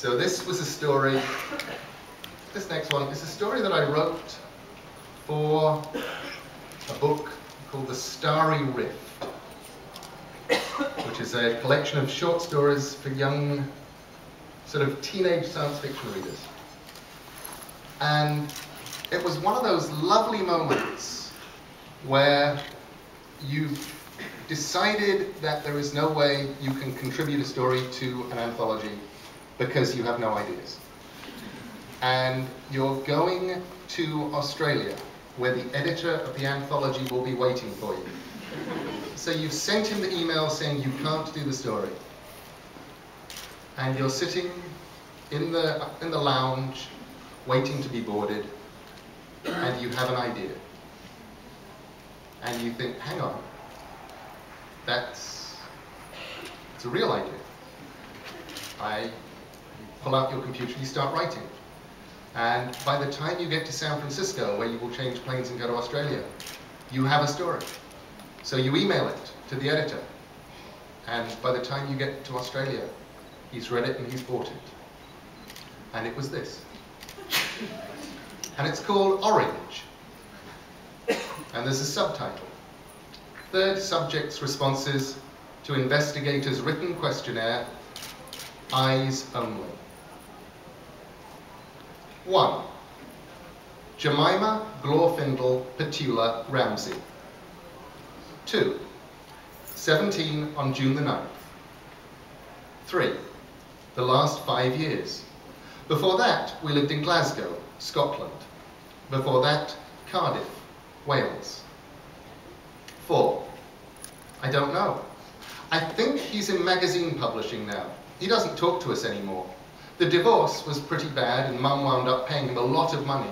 So this was a story, this next one is a story that I wrote for a book called The Starry Rift, which is a collection of short stories for young, sort of teenage science fiction readers. And it was one of those lovely moments where you've decided that there is no way you can contribute a story to an anthology because you have no ideas. And you're going to Australia, where the editor of the anthology will be waiting for you. So you've sent him the email saying you can't do the story. And you're sitting in the lounge, waiting to be boarded, and you have an idea. And you think, hang on, it's a real idea. You pull out your computer, you start writing. And by the time you get to San Francisco, where you will change planes and go to Australia, you have a story. So you email it to the editor. And by the time you get to Australia, he's read it and he's bought it. And it was this. And it's called Orange. And there's a subtitle. Third subject's responses to investigators' written questionnaire, Eyes Only. 1. Jemima Glorfindel Petula Ramsey. 2. 17 on June the 9th. 3. The last 5 years. Before that, we lived in Glasgow, Scotland. Before that, Cardiff, Wales. 4. I don't know. I think he's in magazine publishing now. He doesn't talk to us anymore. The divorce was pretty bad and Mum wound up paying him a lot of money,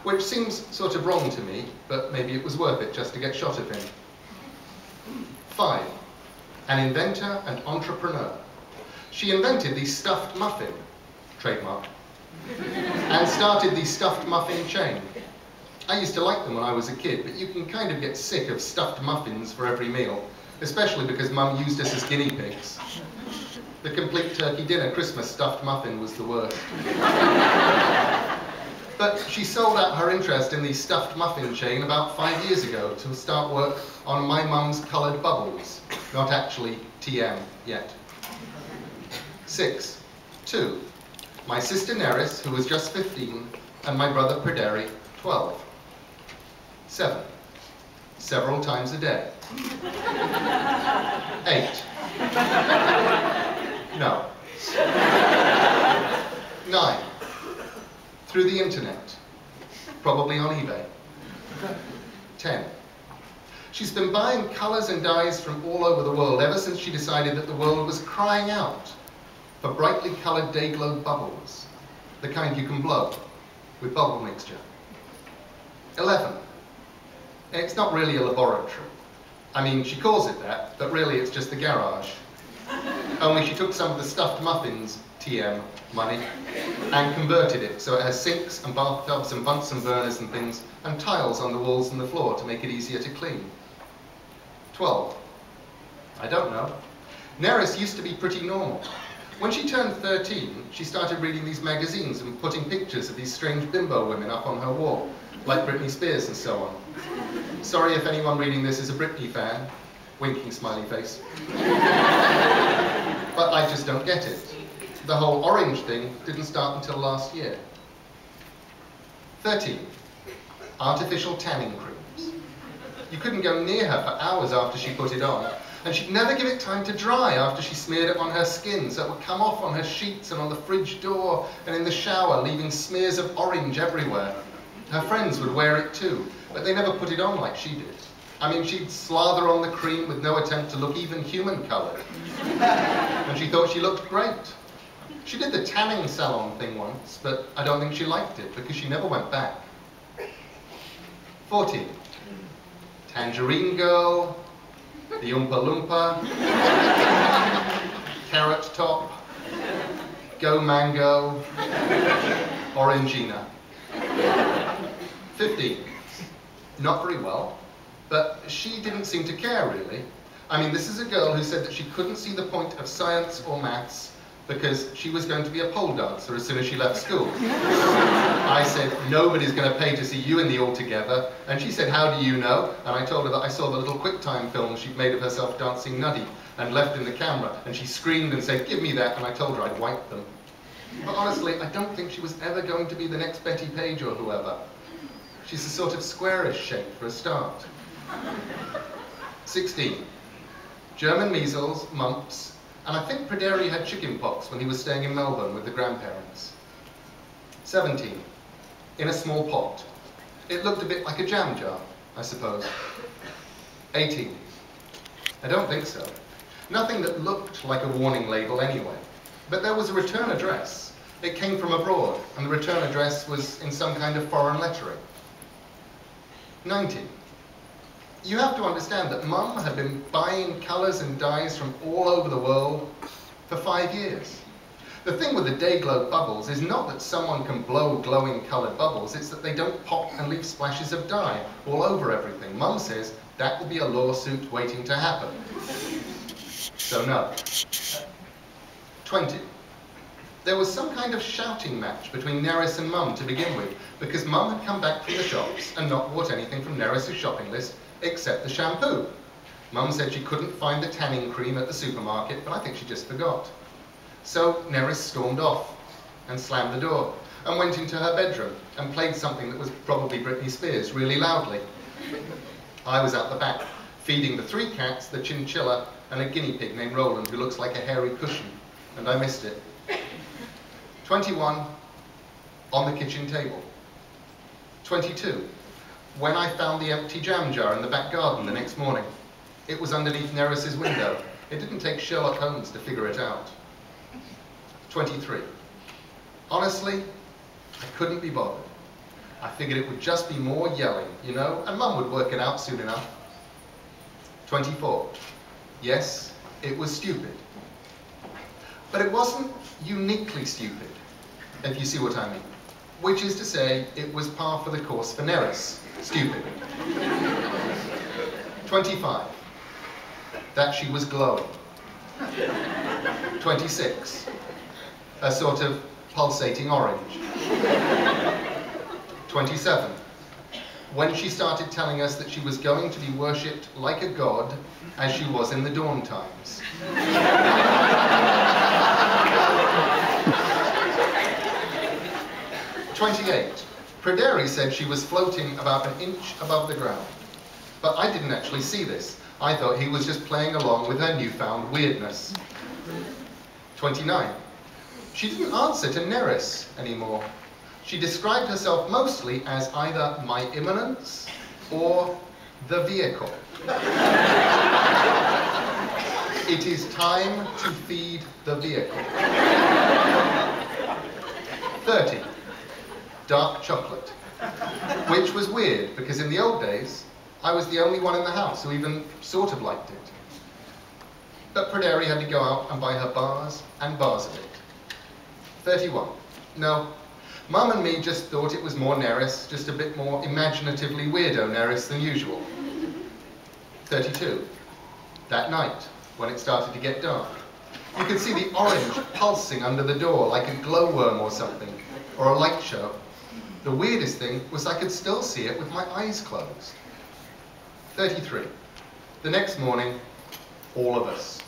which seems sort of wrong to me, but maybe it was worth it just to get shot of him. 5. An inventor and entrepreneur. She invented the stuffed muffin, trademark, and started the stuffed muffin chain. I used to like them when I was a kid, but you can kind of get sick of stuffed muffins for every meal, especially because Mum used us as guinea pigs. The complete turkey dinner Christmas stuffed muffin was the worst. But she sold out her interest in the stuffed muffin chain about 5 years ago to start work on My Mum's Coloured Bubbles, not actually TM yet. 6. 2. My sister Neris, who was just 15, and my brother Perderi, 12. 7. Several times a day. 8. No. 9. Through the internet. Probably on eBay. 10. She's been buying colours and dyes from all over the world ever since she decided that the world was crying out for brightly coloured day-glow bubbles, the kind you can blow with bubble mixture. 11. It's not really a laboratory. I mean, she calls it that, but really it's just the garage. Only she took some of the stuffed muffins, TM, money, and converted it so it has sinks and bathtubs and Bunsen burners and things, and tiles on the walls and the floor to make it easier to clean. 12. I don't know. Neris used to be pretty normal. When she turned 13, she started reading these magazines and putting pictures of these strange bimbo women up on her wall, like Britney Spears and so on. Sorry if anyone reading this is a Britney fan. Winking smiley face. But I just don't get it. The whole orange thing didn't start until last year. 13. Artificial tanning creams. You couldn't go near her for hours after she put it on, and she'd never give it time to dry after she smeared it on her skin, so it would come off on her sheets and on the fridge door and in the shower, leaving smears of orange everywhere. Her friends would wear it too, but they never put it on like she did. I mean, she'd slather on the cream with no attempt to look even human-coloured. And she thought she looked great. She did the tanning salon thing once, but I don't think she liked it because she never went back. 14. Tangerine Girl, the Oompa Loompa, Carrot Top, Go Mango, Orangina. 15. Not very well, but she didn't seem to care really. I mean, this is a girl who said that she couldn't see the point of science or maths, because she was going to be a pole dancer as soon as she left school. I said, nobody's going to pay to see you in the all together. And she said, how do you know? And I told her that I saw the little QuickTime film she'd made of herself dancing nutty and left in the camera. And she screamed and said, give me that. And I told her I'd wipe them. But honestly, I don't think she was ever going to be the next Betty Page or whoever. She's a sort of squarish shape for a start. 16. German measles, mumps, and I think Pryderi had chickenpox when he was staying in Melbourne with the grandparents. 17. In a small pot. It looked a bit like a jam jar, I suppose. 18. I don't think so. Nothing that looked like a warning label anyway. But there was a return address. It came from abroad, and the return address was in some kind of foreign lettering. 19. You have to understand that Mum had been buying colours and dyes from all over the world for 5 years. The thing with the day glow bubbles is not that someone can blow glowing coloured bubbles, it's that they don't pop and leave splashes of dye all over everything. Mum says that will be a lawsuit waiting to happen. So no. 20. There was some kind of shouting match between Neris and Mum to begin with, because Mum had come back from the shops and not bought anything from Neris's shopping list except the shampoo. Mum said she couldn't find the tanning cream at the supermarket, but I think she just forgot. So Neris stormed off and slammed the door and went into her bedroom and played something that was probably Britney Spears really loudly. I was out the back, feeding the 3 cats, the chinchilla, and a guinea pig named Roland, who looks like a hairy cushion, and I missed it. 21, on the kitchen table. 22, when I found the empty jam jar in the back garden the next morning. It was underneath Neris's window. It didn't take Sherlock Holmes to figure it out. 23, honestly, I couldn't be bothered. I figured it would just be more yelling, you know, and Mum would work it out soon enough. 24, yes, it was stupid. But it wasn't uniquely stupid, if you see what I mean. Which is to say, it was par for the course for Neris. Stupid. 25. That she was glowing. 26. A sort of pulsating orange. 27. When she started telling us that she was going to be worshipped like a god, as she was in the dawn times. 28. Pryderi said she was floating about an inch above the ground. But I didn't actually see this. I thought he was just playing along with her newfound weirdness. 29. She didn't answer to Neris anymore. She described herself mostly as either my imminence or the vehicle. It is time to feed the vehicle. 30. Dark chocolate. Which was weird, because in the old days, I was the only one in the house who even sort of liked it. But Pryderi had to go out and buy her bars and bars of it. 31. No. Mum and me just thought it was more Neris, just a bit more imaginatively weirdo Neris than usual. 32. That night, when it started to get dark, you could see the orange pulsing under the door like a glowworm or something, or a light show. The weirdest thing was I could still see it with my eyes closed. 33. The next morning, all of us.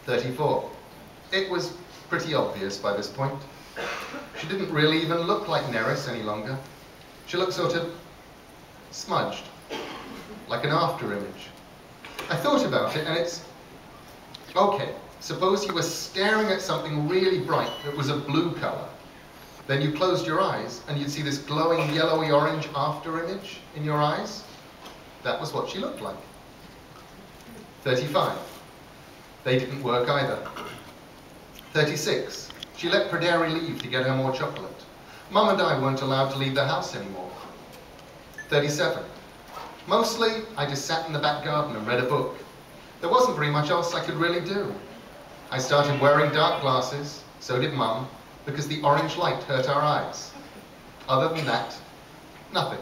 34. It was pretty obvious by this point. She didn't really even look like Neris any longer. She looked sort of smudged, like an after image. I thought about it, and it's, okay, suppose you were staring at something really bright that was a blue color. Then you closed your eyes and you'd see this glowing yellowy orange after image in your eyes. That was what she looked like. 35. They didn't work either. 36. She let Pryderi leave to get her more chocolate. Mum and I weren't allowed to leave the house anymore. 37. Mostly, I just sat in the back garden and read a book. There wasn't very much else I could really do. I started wearing dark glasses, so did Mum, because the orange light hurt our eyes. Other than that, nothing.